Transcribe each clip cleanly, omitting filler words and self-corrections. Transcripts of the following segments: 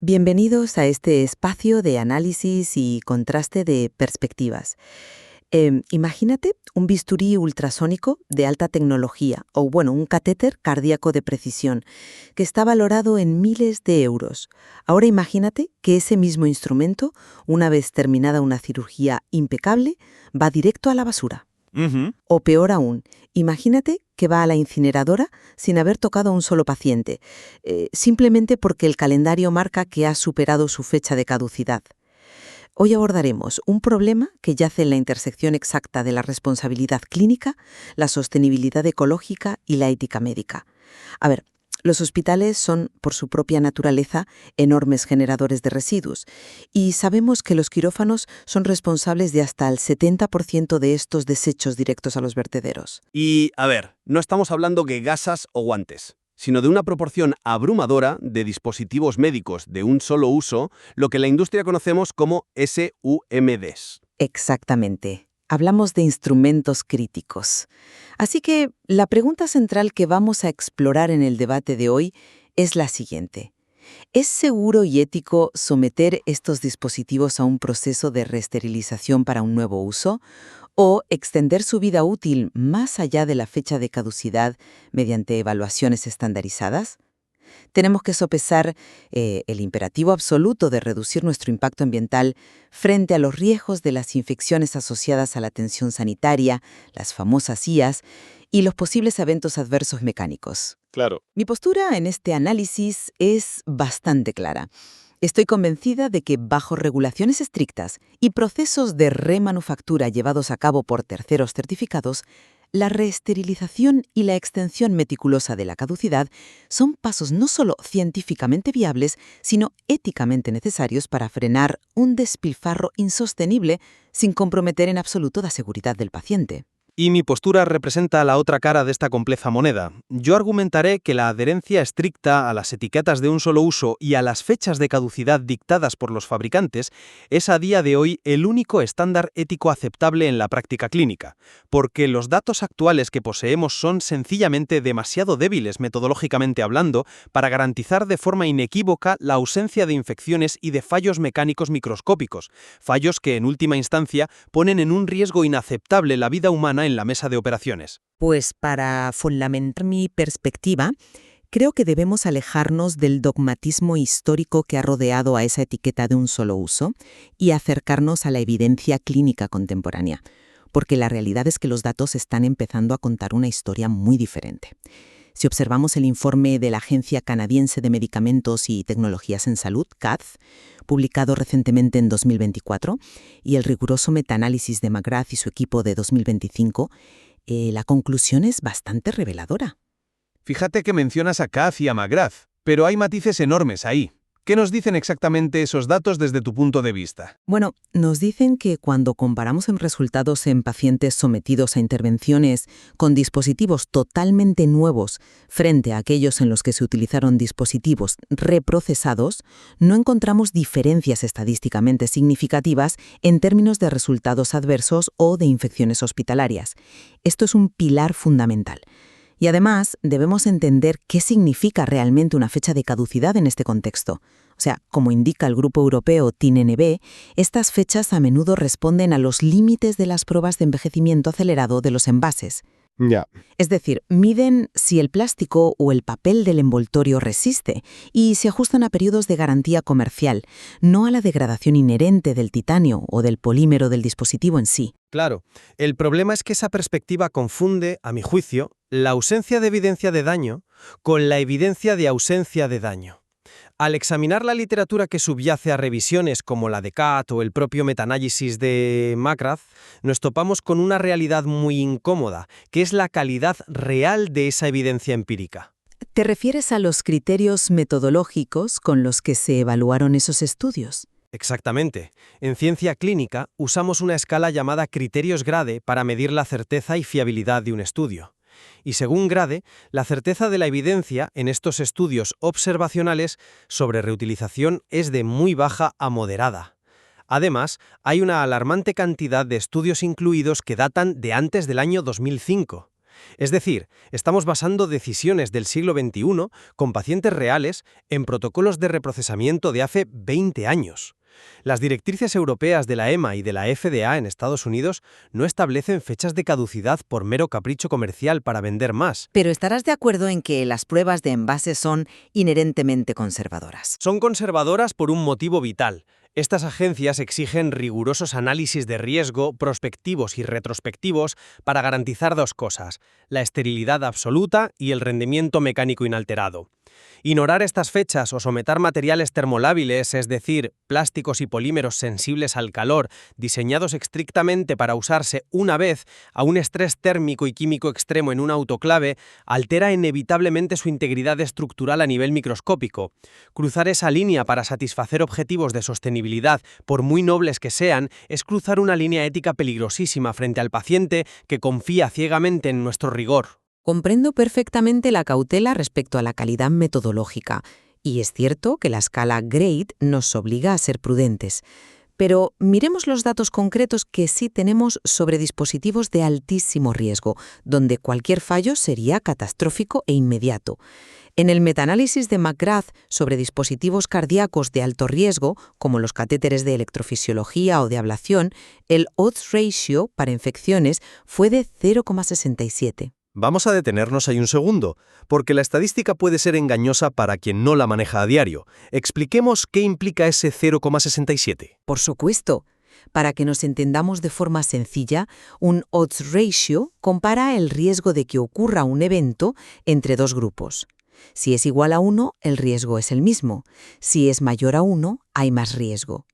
Bienvenidos a este espacio de análisis y contraste de perspectivas. Imagínate un bisturí ultrasónico de alta tecnología o, bueno, un catéter cardíaco de precisión que está valorado en miles de euros. Ahora imagínate que ese mismo instrumento, una vez terminada una cirugía impecable, va directo a la basura. Ujú. O peor aún, imagínate que va a la incineradora sin haber tocado a un solo paciente, simplemente porque el calendario marca que ha superado su fecha de caducidad. Hoy abordaremos un problema que yace en la intersección exacta de la responsabilidad clínica, la sostenibilidad ecológica y la ética médica. A ver, los hospitales son, por su propia naturaleza, enormes generadores de residuos, y sabemos que los quirófanos son responsables de hasta el 70% de estos desechos directos a los vertederos. Y, a ver, no estamos hablando de gasas o guantes, sino de una proporción abrumadora de dispositivos médicos de un solo uso, lo que en la industria conocemos como SUMDs. Exactamente. Hablamos de instrumentos críticos. Así que la pregunta central que vamos a explorar en el debate de hoy es la siguiente. ¿Es seguro y ético someter estos dispositivos a un proceso de reesterilización para un nuevo uso o extender su vida útil más allá de la fecha de caducidad mediante evaluaciones estandarizadas? Tenemos que sopesar el imperativo absoluto de reducir nuestro impacto ambiental frente a los riesgos de las infecciones asociadas a la atención sanitaria, las famosas IAS, y los posibles eventos adversos mecánicos. Claro. Mi postura en este análisis es bastante clara. Estoy convencida de que bajo regulaciones estrictas y procesos de remanufactura llevados a cabo por terceros certificados, la reesterilización y la extensión meticulosa de la caducidad son pasos no solo científicamente viables, sino éticamente necesarios para frenar un despilfarro insostenible sin comprometer en absoluto la seguridad del paciente. Y mi postura representa la otra cara de esta compleja moneda. Yo argumentaré que la adherencia estricta a las etiquetas de un solo uso y a las fechas de caducidad dictadas por los fabricantes es a día de hoy el único estándar ético aceptable en la práctica clínica, porque los datos actuales que poseemos son sencillamente demasiado débiles metodológicamente hablando para garantizar de forma inequívoca la ausencia de infecciones y de fallos mecánicos microscópicos, fallos que en última instancia ponen en un riesgo inaceptable la vida humana en la mesa de operaciones. Pues para fundamentar mi perspectiva, creo que debemos alejarnos del dogmatismo histórico que ha rodeado a esa etiqueta de un solo uso y acercarnos a la evidencia clínica contemporánea, porque la realidad es que los datos están empezando a contar una historia muy diferente. Si observamos el informe de la Agencia Canadiense de Medicamentos y Tecnologías en Salud, CADTH, publicado recientemente en 2024, y el riguroso metaanálisis de McGrath y su equipo de 2025, la conclusión es bastante reveladora. Fíjate que mencionas a Kath y a McGrath, pero hay matices enormes ahí. ¿Qué nos dicen exactamente esos datos desde tu punto de vista? Bueno, nos dicen que cuando comparamos en resultados en pacientes sometidos a intervenciones con dispositivos totalmente nuevos frente a aquellos en los que se utilizaron dispositivos reprocesados, no encontramos diferencias estadísticamente significativas en términos de resultados adversos o de infecciones hospitalarias. Esto es un pilar fundamental. Y además, debemos entender qué significa realmente una fecha de caducidad en este contexto. O sea, como indica el Grupo Europeo TIN-NB, estas fechas a menudo responden a los límites de las pruebas de envejecimiento acelerado de los envases. Ya. Es decir, miden si el plástico o el papel del envoltorio resiste y se ajustan a periodos de garantía comercial, no a la degradación inherente del titanio o del polímero del dispositivo en sí. Claro, el problema es que esa perspectiva confunde, a mi juicio, la ausencia de evidencia de daño con la evidencia de ausencia de daño. Al examinar la literatura que subyace a revisiones como la de CAT o el propio metaanálisis de McGrath, nos topamos con una realidad muy incómoda, que es la calidad real de esa evidencia empírica. ¿Te refieres a los criterios metodológicos con los que se evaluaron esos estudios? Exactamente. En ciencia clínica usamos una escala llamada criterios Grade para medir la certeza y fiabilidad de un estudio. Y según Grade, la certeza de la evidencia en estos estudios observacionales sobre reutilización es de muy baja a moderada. Además, hay una alarmante cantidad de estudios incluidos que datan de antes del año 2005. Es decir, estamos basando decisiones del siglo XXI con pacientes reales en protocolos de reprocesamiento de hace 20 años. Las directrices europeas de la EMA y de la FDA en Estados Unidos no establecen fechas de caducidad por mero capricho comercial para vender más. Pero estarás de acuerdo en que las pruebas de envase son inherentemente conservadoras. Son conservadoras por un motivo vital. Estas agencias exigen rigurosos análisis de riesgo prospectivos y retrospectivos para garantizar dos cosas: la esterilidad absoluta y el rendimiento mecánico inalterado. Ignorar estas fechas o someter materiales termolábiles, es decir, plásticos y polímeros sensibles al calor, diseñados estrictamente para usarse una vez, a un estrés térmico y químico extremo en un autoclave, altera inevitablemente su integridad estructural a nivel microscópico. Cruzar esa línea para satisfacer objetivos de sostenibilidad, por muy nobles que sean, es cruzar una línea ética peligrosísima frente al paciente que confía ciegamente en nuestro rigor. Comprendo perfectamente la cautela respecto a la calidad metodológica, y es cierto que la escala GRADE nos obliga a ser prudentes. Pero miremos los datos concretos que sí tenemos sobre dispositivos de altísimo riesgo, donde cualquier fallo sería catastrófico e inmediato. En el metaanálisis de McGrath sobre dispositivos cardíacos de alto riesgo, como los catéteres de electrofisiología o de ablación, el odds ratio para infecciones fue de 0,67. Vamos a detenernos ahí un segundo, porque la estadística puede ser engañosa para quien no la maneja a diario. Expliquemos qué implica ese 0,67. Por supuesto. Para que nos entendamos de forma sencilla, un odds ratio compara el riesgo de que ocurra un evento entre dos grupos. Si es igual a 1, el riesgo es el mismo. Si es mayor a 1, hay más riesgo.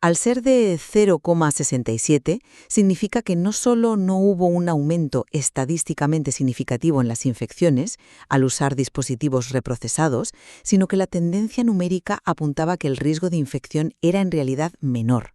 Al ser de 0,67, significa que no solo no hubo un aumento estadísticamente significativo en las infecciones al usar dispositivos reprocesados, sino que la tendencia numérica apuntaba que el riesgo de infección era en realidad menor.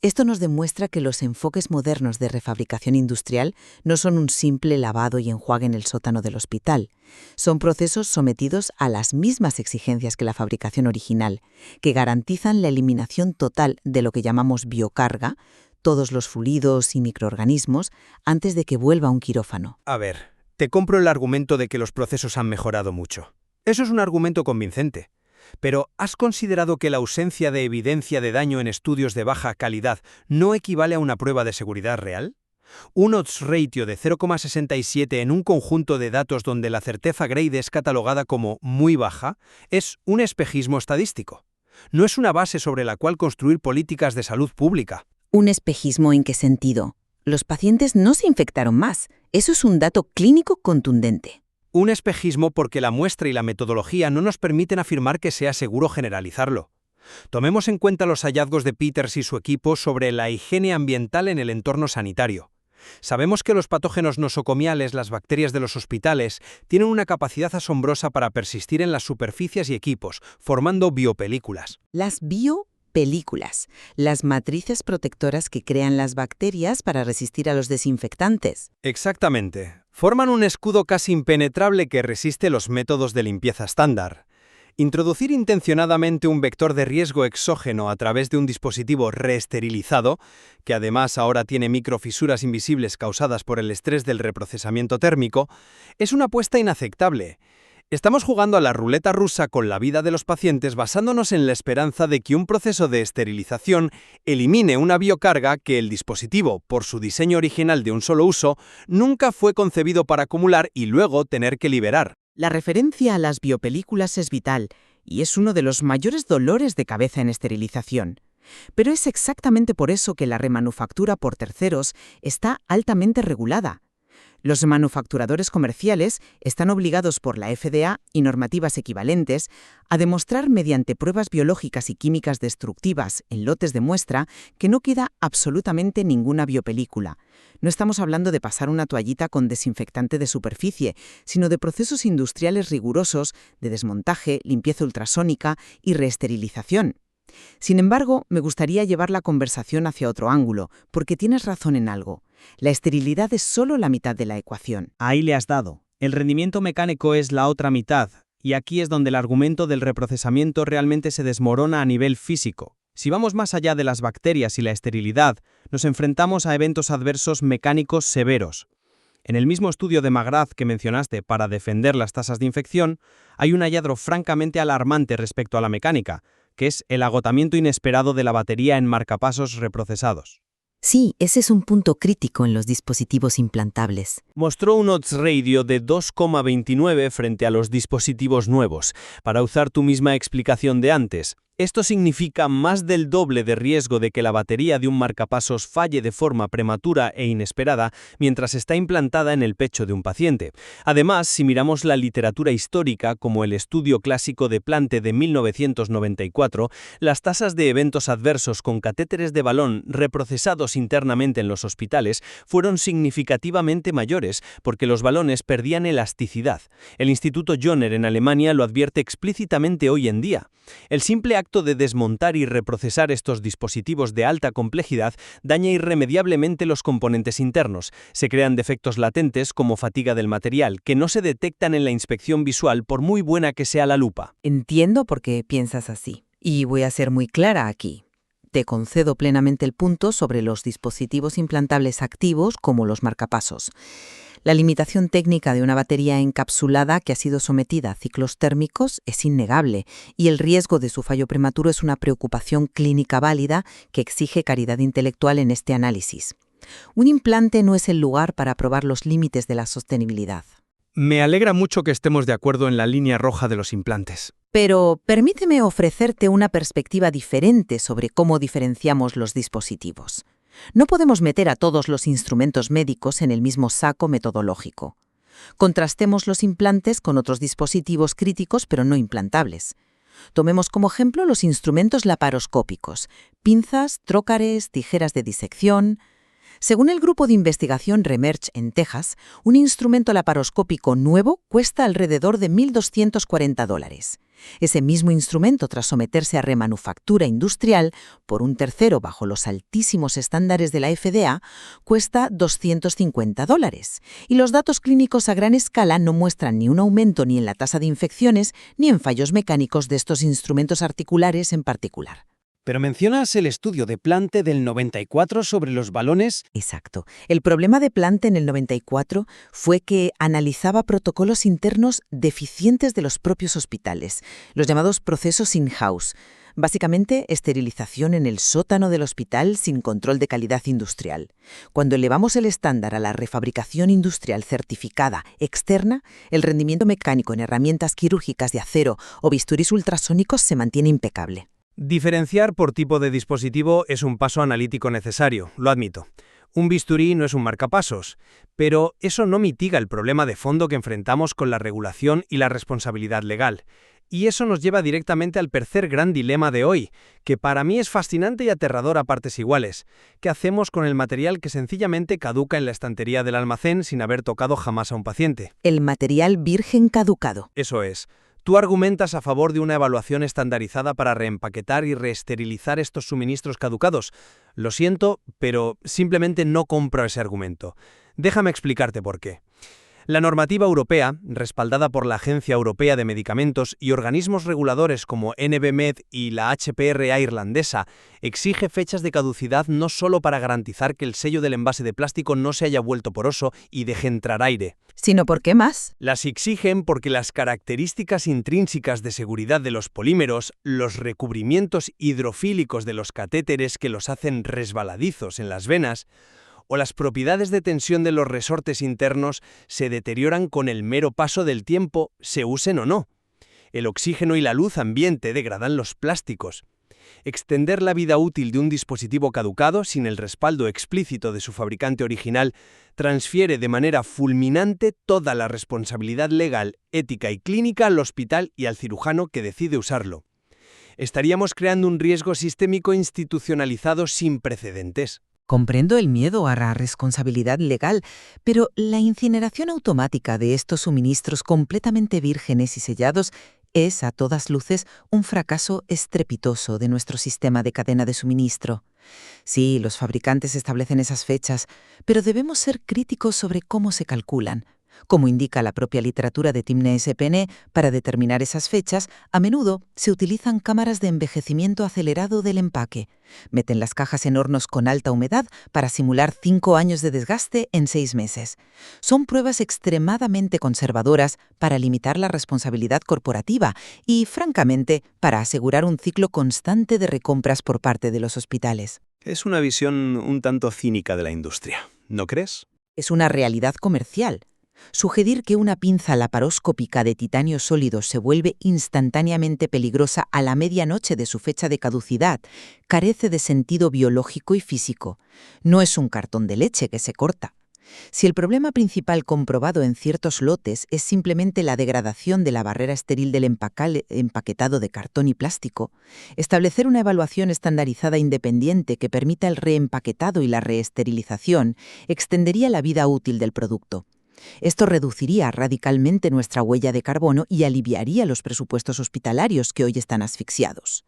Esto nos demuestra que los enfoques modernos de refabricación industrial no son un simple lavado y enjuague en el sótano del hospital. Son procesos sometidos a las mismas exigencias que la fabricación original, que garantizan la eliminación total de lo que llamamos biocarga, todos los fluidos y microorganismos, antes de que vuelva a un quirófano. A ver, te compro el argumento de que los procesos han mejorado mucho. Eso es un argumento convincente. Pero, ¿has considerado que la ausencia de evidencia de daño en estudios de baja calidad no equivale a una prueba de seguridad real? Un odds ratio de 0,67 en un conjunto de datos donde la certeza GRADE es catalogada como muy baja es un espejismo estadístico. No es una base sobre la cual construir políticas de salud pública. ¿Un espejismo en qué sentido? Los pacientes no se infectaron más. Eso es un dato clínico contundente. Un espejismo porque la muestra y la metodología no nos permiten afirmar que sea seguro generalizarlo. Tomemos en cuenta los hallazgos de Peters y su equipo sobre la higiene ambiental en el entorno sanitario. Sabemos que los patógenos nosocomiales, las bacterias de los hospitales, tienen una capacidad asombrosa para persistir en las superficies y equipos, formando biopelículas. Las biopelículas, las matrices protectoras que crean las bacterias para resistir a los desinfectantes. Exactamente. Forman un escudo casi impenetrable que resiste los métodos de limpieza estándar. Introducir intencionadamente un vector de riesgo exógeno a través de un dispositivo reesterilizado, que además ahora tiene microfisuras invisibles causadas por el estrés del reprocesamiento térmico, es una apuesta inaceptable. Estamos jugando a la ruleta rusa con la vida de los pacientes basándonos en la esperanza de que un proceso de esterilización elimine una biocarga que el dispositivo, por su diseño original de un solo uso, nunca fue concebido para acumular y luego tener que liberar. La referencia a las biopelículas es vital y es uno de los mayores dolores de cabeza en esterilización. Pero es exactamente por eso que la remanufactura por terceros está altamente regulada. Los manufacturadores comerciales están obligados por la FDA y normativas equivalentes a demostrar mediante pruebas biológicas y químicas destructivas en lotes de muestra que no queda absolutamente ninguna biopelícula. No estamos hablando de pasar una toallita con desinfectante de superficie, sino de procesos industriales rigurosos de desmontaje, limpieza ultrasónica y reesterilización. Sin embargo, me gustaría llevar la conversación hacia otro ángulo, porque tienes razón en algo. La esterilidad es solo la mitad de la ecuación. Ahí le has dado. El rendimiento mecánico es la otra mitad, y aquí es donde el argumento del reprocesamiento realmente se desmorona a nivel físico. Si vamos más allá de las bacterias y la esterilidad, nos enfrentamos a eventos adversos mecánicos severos. En el mismo estudio de McGrath que mencionaste para defender las tasas de infección, hay un hallazgo francamente alarmante respecto a la mecánica, que es el agotamiento inesperado de la batería en marcapasos reprocesados. Sí, ese es un punto crítico en los dispositivos implantables. Mostró un odds ratio de 2,29 frente a los dispositivos nuevos. Para usar tu misma explicación de antes, esto significa más del doble de riesgo de que la batería de un marcapasos falle de forma prematura e inesperada mientras está implantada en el pecho de un paciente. Además, si miramos la literatura histórica, como el estudio clásico de Plante de 1994, las tasas de eventos adversos con catéteres de balón reprocesados internamente en los hospitales fueron significativamente mayores porque los balones perdían elasticidad. El Instituto Joner en Alemania lo advierte explícitamente hoy en día. El simple acto de desmontar y reprocesar estos dispositivos de alta complejidad daña irremediablemente los componentes internos. Se crean defectos latentes como fatiga del material, que no se detectan en la inspección visual por muy buena que sea la lupa. Entiendo por qué piensas así. Y voy a ser muy clara aquí. Te concedo plenamente el punto sobre los dispositivos implantables activos como los marcapasos. La limitación técnica de una batería encapsulada que ha sido sometida a ciclos térmicos es innegable y el riesgo de su fallo prematuro es una preocupación clínica válida que exige caridad intelectual en este análisis. Un implante no es el lugar para probar los límites de la sostenibilidad. Me alegra mucho que estemos de acuerdo en la línea roja de los implantes. Pero permíteme ofrecerte una perspectiva diferente sobre cómo diferenciamos los dispositivos. No podemos meter a todos los instrumentos médicos en el mismo saco metodológico. Contrastemos los implantes con otros dispositivos críticos pero no implantables. Tomemos como ejemplo los instrumentos laparoscópicos, pinzas, trócares, tijeras de disección. Según el grupo de investigación Remerch en Texas, un instrumento laparoscópico nuevo cuesta alrededor de $1.240. Ese mismo instrumento, tras someterse a remanufactura industrial por un tercero bajo los altísimos estándares de la FDA, cuesta $250. Y los datos clínicos a gran escala no muestran ni un aumento ni en la tasa de infecciones ni en fallos mecánicos de estos instrumentos articulares en particular. Pero mencionas el estudio de Plante del 94 sobre los balones. Exacto. El problema de Plante en el 94 fue que analizaba protocolos internos deficientes de los propios hospitales, los llamados procesos in-house. Básicamente, esterilización en el sótano del hospital sin control de calidad industrial. Cuando elevamos el estándar a la refabricación industrial certificada externa, el rendimiento mecánico en herramientas quirúrgicas de acero o bisturís ultrasónicos se mantiene impecable. Diferenciar por tipo de dispositivo es un paso analítico necesario, lo admito. Un bisturí no es un marcapasos, pero eso no mitiga el problema de fondo que enfrentamos con la regulación y la responsabilidad legal. Y eso nos lleva directamente al tercer gran dilema de hoy, que para mí es fascinante y aterrador a partes iguales. ¿Qué hacemos con el material que sencillamente caduca en la estantería del almacén sin haber tocado jamás a un paciente? El material virgen caducado. Eso es. Tú argumentas a favor de una evaluación estandarizada para reempaquetar y reesterilizar estos suministros caducados. Lo siento, pero simplemente no compro ese argumento. Déjame explicarte por qué. La normativa europea, respaldada por la Agencia Europea de Medicamentos y organismos reguladores como NBMed y la HPRA irlandesa, exige fechas de caducidad no solo para garantizar que el sello del envase de plástico no se haya vuelto poroso y deje entrar aire, ¿Sino por qué más? las exigen porque las características intrínsecas de seguridad de los polímeros, los recubrimientos hidrofílicos de los catéteres que los hacen resbaladizos en las venas, o las propiedades de tensión de los resortes internos se deterioran con el mero paso del tiempo, se usen o no. El oxígeno y la luz ambiente degradan los plásticos. Extender la vida útil de un dispositivo caducado sin el respaldo explícito de su fabricante original transfiere de manera fulminante toda la responsabilidad legal, ética y clínica al hospital y al cirujano que decide usarlo. Estaríamos creando un riesgo sistémico institucionalizado sin precedentes. Comprendo el miedo a la responsabilidad legal, pero la incineración automática de estos suministros completamente vírgenes y sellados es, a todas luces, un fracaso estrepitoso de nuestro sistema de cadena de suministro. Sí, los fabricantes establecen esas fechas, pero debemos ser críticos sobre cómo se calculan. Como indica la propia literatura de Timne SPN, para determinar esas fechas, a menudo se utilizan cámaras de envejecimiento acelerado del empaque. Meten las cajas en hornos con alta humedad para simular 5 años de desgaste en 6 meses. Son pruebas extremadamente conservadoras para limitar la responsabilidad corporativa y, francamente, para asegurar un ciclo constante de recompras por parte de los hospitales. Es una visión un tanto cínica de la industria, ¿no crees? Es una realidad comercial. Sugerir que una pinza laparoscópica de titanio sólido se vuelve instantáneamente peligrosa a la medianoche de su fecha de caducidad carece de sentido biológico y físico. No es un cartón de leche que se corta. Si el problema principal comprobado en ciertos lotes es simplemente la degradación de la barrera estéril del empaquetado de cartón y plástico, establecer una evaluación estandarizada independiente que permita el reempaquetado y la reesterilización extendería la vida útil del producto. Esto reduciría radicalmente nuestra huella de carbono y aliviaría los presupuestos hospitalarios que hoy están asfixiados.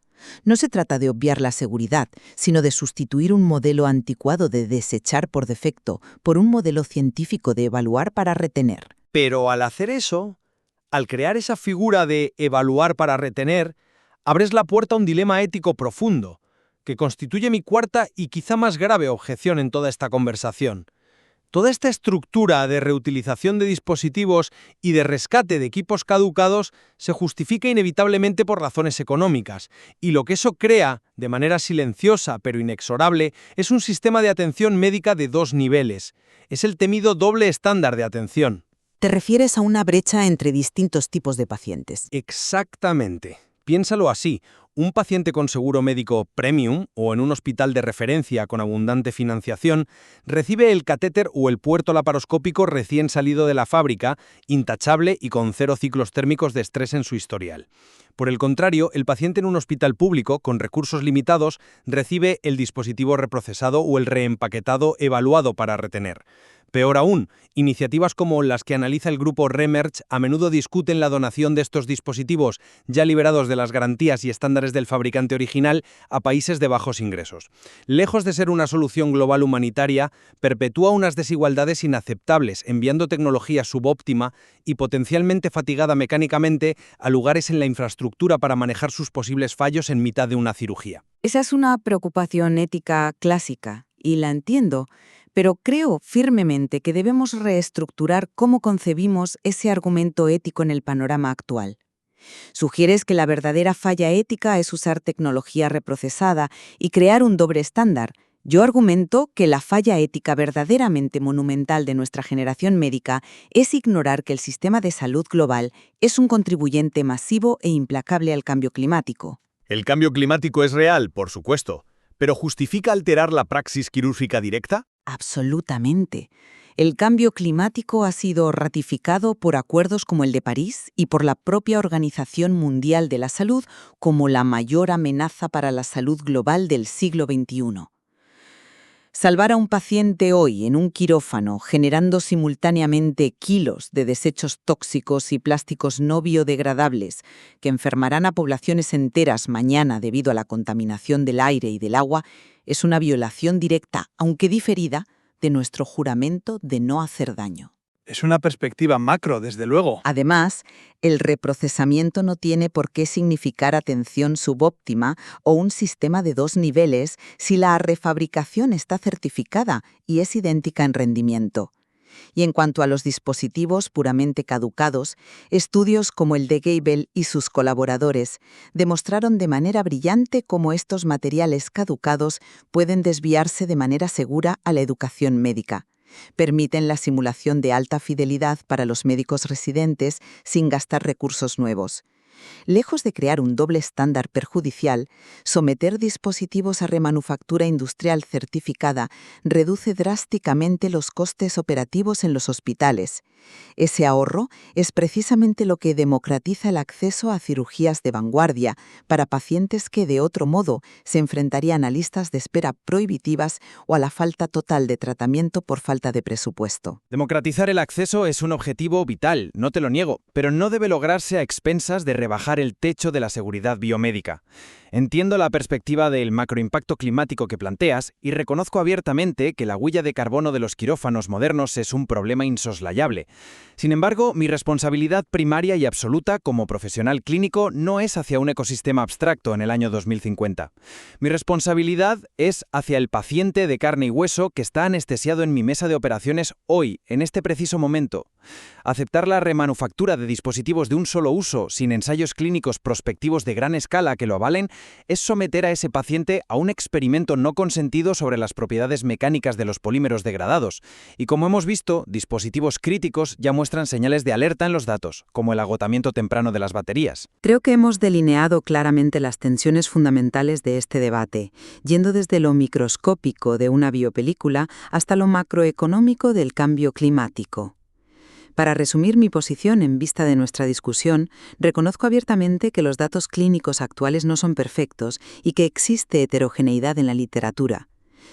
No se trata de obviar la seguridad, sino de sustituir un modelo anticuado de desechar por defecto por un modelo científico de evaluar para retener. Pero al hacer eso, al crear esa figura de evaluar para retener, abres la puerta a un dilema ético profundo, que constituye mi cuarta y quizá más grave objeción en toda esta conversación. Toda esta estructura de reutilización de dispositivos y de rescate de equipos caducados se justifica inevitablemente por razones económicas, y lo que eso crea, de manera silenciosa pero inexorable, es un sistema de atención médica de 2 niveles. Es el temido doble estándar de atención. ¿Te refieres a una brecha entre distintos tipos de pacientes? Exactamente. Piénsalo así. Un paciente con seguro médico premium o en un hospital de referencia con abundante financiación recibe el catéter o el puerto laparoscópico recién salido de la fábrica, intachable y con 0 ciclos térmicos de estrés en su historial. Por el contrario, el paciente en un hospital público con recursos limitados recibe el dispositivo reprocesado o el reempaquetado evaluado para retener. Peor aún, iniciativas como las que analiza el grupo Remerge a menudo discuten la donación de estos dispositivos, ya liberados de las garantías y estándares del fabricante original, a países de bajos ingresos. Lejos de ser una solución global humanitaria, perpetúa unas desigualdades inaceptables, enviando tecnología subóptima y potencialmente fatigada mecánicamente a lugares en la infraestructura para manejar sus posibles fallos en mitad de una cirugía. Esa es una preocupación ética clásica, y la entiendo, pero creo firmemente que debemos reestructurar cómo concebimos ese argumento ético en el panorama actual. Sugieres que la verdadera falla ética es usar tecnología reprocesada y crear un doble estándar. Yo argumento que la falla ética verdaderamente monumental de nuestra generación médica es ignorar que el sistema de salud global es un contribuyente masivo e implacable al cambio climático. El cambio climático es real, por supuesto, pero ¿justifica alterar la praxis quirúrgica directa? Absolutamente. El cambio climático ha sido ratificado por acuerdos como el de París y por la propia Organización Mundial de la Salud como la mayor amenaza para la salud global del siglo XXI. Salvar a un paciente hoy en un quirófano generando simultáneamente kilos de desechos tóxicos y plásticos no biodegradables que enfermarán a poblaciones enteras mañana debido a la contaminación del aire y del agua es una violación directa, aunque diferida, de nuestro juramento de no hacer daño. Es una perspectiva macro, desde luego. Además, el reprocesamiento no tiene por qué significar atención subóptima o un sistema de 2 niveles si la refabricación está certificada y es idéntica en rendimiento. Y en cuanto a los dispositivos puramente caducados, estudios como el de Gable y sus colaboradores demostraron de manera brillante cómo estos materiales caducados pueden desviarse de manera segura a la educación médica. Permiten la simulación de alta fidelidad para los médicos residentes sin gastar recursos nuevos. Lejos de crear un doble estándar perjudicial, someter dispositivos a remanufactura industrial certificada reduce drásticamente los costes operativos en los hospitales. Ese ahorro es precisamente lo que democratiza el acceso a cirugías de vanguardia para pacientes que, de otro modo, se enfrentarían a listas de espera prohibitivas o a la falta total de tratamiento por falta de presupuesto. Democratizar el acceso es un objetivo vital, no te lo niego, pero no debe lograrse a expensas de rebajar el techo de la seguridad biomédica. Entiendo la perspectiva del macroimpacto climático que planteas y reconozco abiertamente que la huella de carbono de los quirófanos modernos es un problema insoslayable. Sin embargo, mi responsabilidad primaria y absoluta como profesional clínico no es hacia un ecosistema abstracto en el año 2050. Mi responsabilidad es hacia el paciente de carne y hueso que está anestesiado en mi mesa de operaciones hoy, en este preciso momento. Aceptar la remanufactura de dispositivos de un solo uso sin ensayos clínicos prospectivos de gran escala que lo avalen es someter a ese paciente a un experimento no consentido sobre las propiedades mecánicas de los polímeros degradados. Y como hemos visto, dispositivos críticos ya muestran señales de alerta en los datos, como el agotamiento temprano de las baterías. Creo que hemos delineado claramente las tensiones fundamentales de este debate, yendo desde lo microscópico de una biopelícula hasta lo macroeconómico del cambio climático. Para resumir mi posición en vista de nuestra discusión, reconozco abiertamente que los datos clínicos actuales no son perfectos y que existe heterogeneidad en la literatura.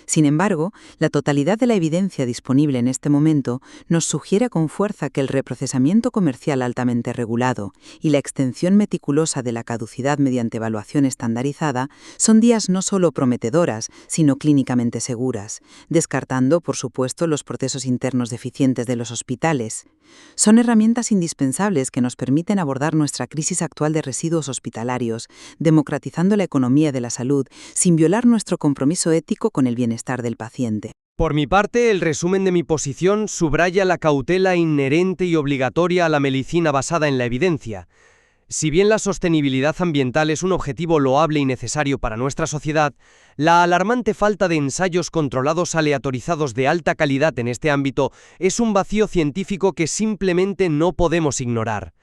Sin embargo, la totalidad de la evidencia disponible en este momento nos sugiere con fuerza que el reprocesamiento comercial altamente regulado y la extensión meticulosa de la caducidad mediante evaluación estandarizada son vías no solo prometedoras, sino clínicamente seguras, descartando, por supuesto, los procesos internos deficientes de los hospitales. Son herramientas indispensables que nos permiten abordar nuestra crisis actual de residuos hospitalarios, democratizando la economía de la salud sin violar nuestro compromiso ético con el bienestar del paciente. Por mi parte, el resumen de mi posición subraya la cautela inherente y obligatoria a la medicina basada en la evidencia. Si bien la sostenibilidad ambiental es un objetivo loable y necesario para nuestra sociedad, la alarmante falta de ensayos controlados aleatorizados de alta calidad en este ámbito es un vacío científico que simplemente no podemos ignorar.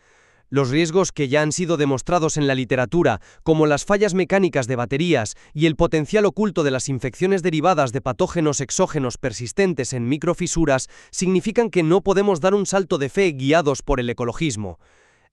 Los riesgos que ya han sido demostrados en la literatura, como las fallas mecánicas de baterías y el potencial oculto de las infecciones derivadas de patógenos exógenos persistentes en microfisuras, significan que no podemos dar un salto de fe guiados por el ecologismo.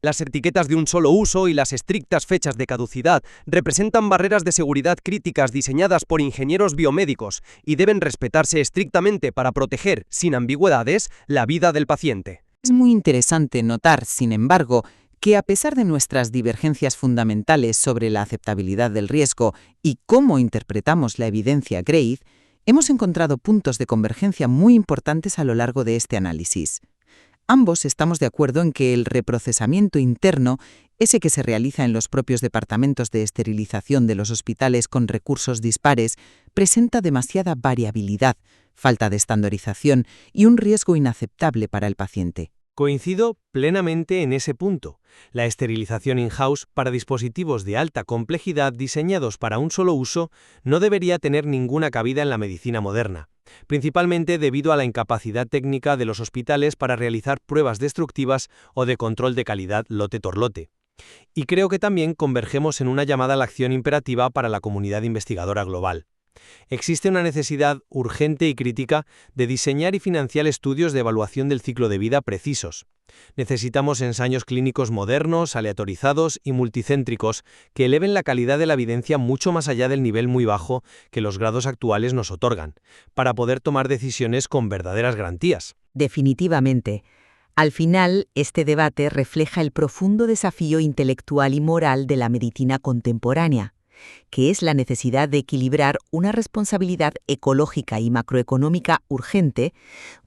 Las etiquetas de un solo uso y las estrictas fechas de caducidad representan barreras de seguridad críticas diseñadas por ingenieros biomédicos y deben respetarse estrictamente para proteger, sin ambigüedades, la vida del paciente. Es muy interesante notar, sin embargo, que a pesar de nuestras divergencias fundamentales sobre la aceptabilidad del riesgo y cómo interpretamos la evidencia GRAID, hemos encontrado puntos de convergencia muy importantes a lo largo de este análisis. Ambos estamos de acuerdo en que el reprocesamiento interno, ese que se realiza en los propios departamentos de esterilización de los hospitales con recursos dispares, presenta demasiada variabilidad, falta de estandarización y un riesgo inaceptable para el paciente. Coincido plenamente en ese punto. La esterilización in-house para dispositivos de alta complejidad diseñados para un solo uso no debería tener ninguna cabida en la medicina moderna, principalmente debido a la incapacidad técnica de los hospitales para realizar pruebas destructivas o de control de calidad lote por lote. Y creo que también convergemos en una llamada a la acción imperativa para la comunidad investigadora global. Existe una necesidad urgente y crítica de diseñar y financiar estudios de evaluación del ciclo de vida precisos. Necesitamos ensayos clínicos modernos, aleatorizados y multicéntricos que eleven la calidad de la evidencia mucho más allá del nivel muy bajo que los grados actuales nos otorgan, para poder tomar decisiones con verdaderas garantías. Definitivamente. Al final, este debate refleja el profundo desafío intelectual y moral de la medicina contemporánea, que es la necesidad de equilibrar una responsabilidad ecológica y macroeconómica urgente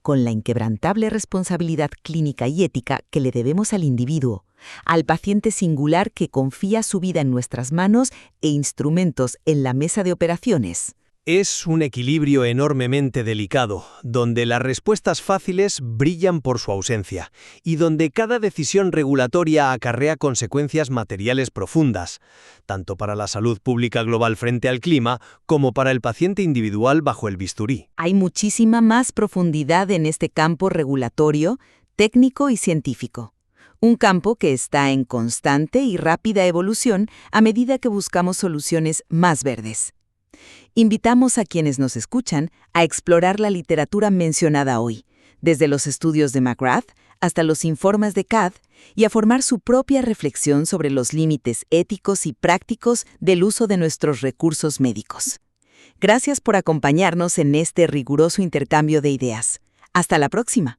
con la inquebrantable responsabilidad clínica y ética que le debemos al individuo, al paciente singular que confía su vida en nuestras manos e instrumentos en la mesa de operaciones. Es un equilibrio enormemente delicado, donde las respuestas fáciles brillan por su ausencia y donde cada decisión regulatoria acarrea consecuencias materiales profundas, tanto para la salud pública global frente al clima como para el paciente individual bajo el bisturí. Hay muchísima más profundidad en este campo regulatorio, técnico y científico. Un campo que está en constante y rápida evolución a medida que buscamos soluciones más verdes. Invitamos a quienes nos escuchan a explorar la literatura mencionada hoy, desde los estudios de McGrath hasta los informes de CAD, y a formar su propia reflexión sobre los límites éticos y prácticos del uso de nuestros recursos médicos. Gracias por acompañarnos en este riguroso intercambio de ideas. Hasta la próxima.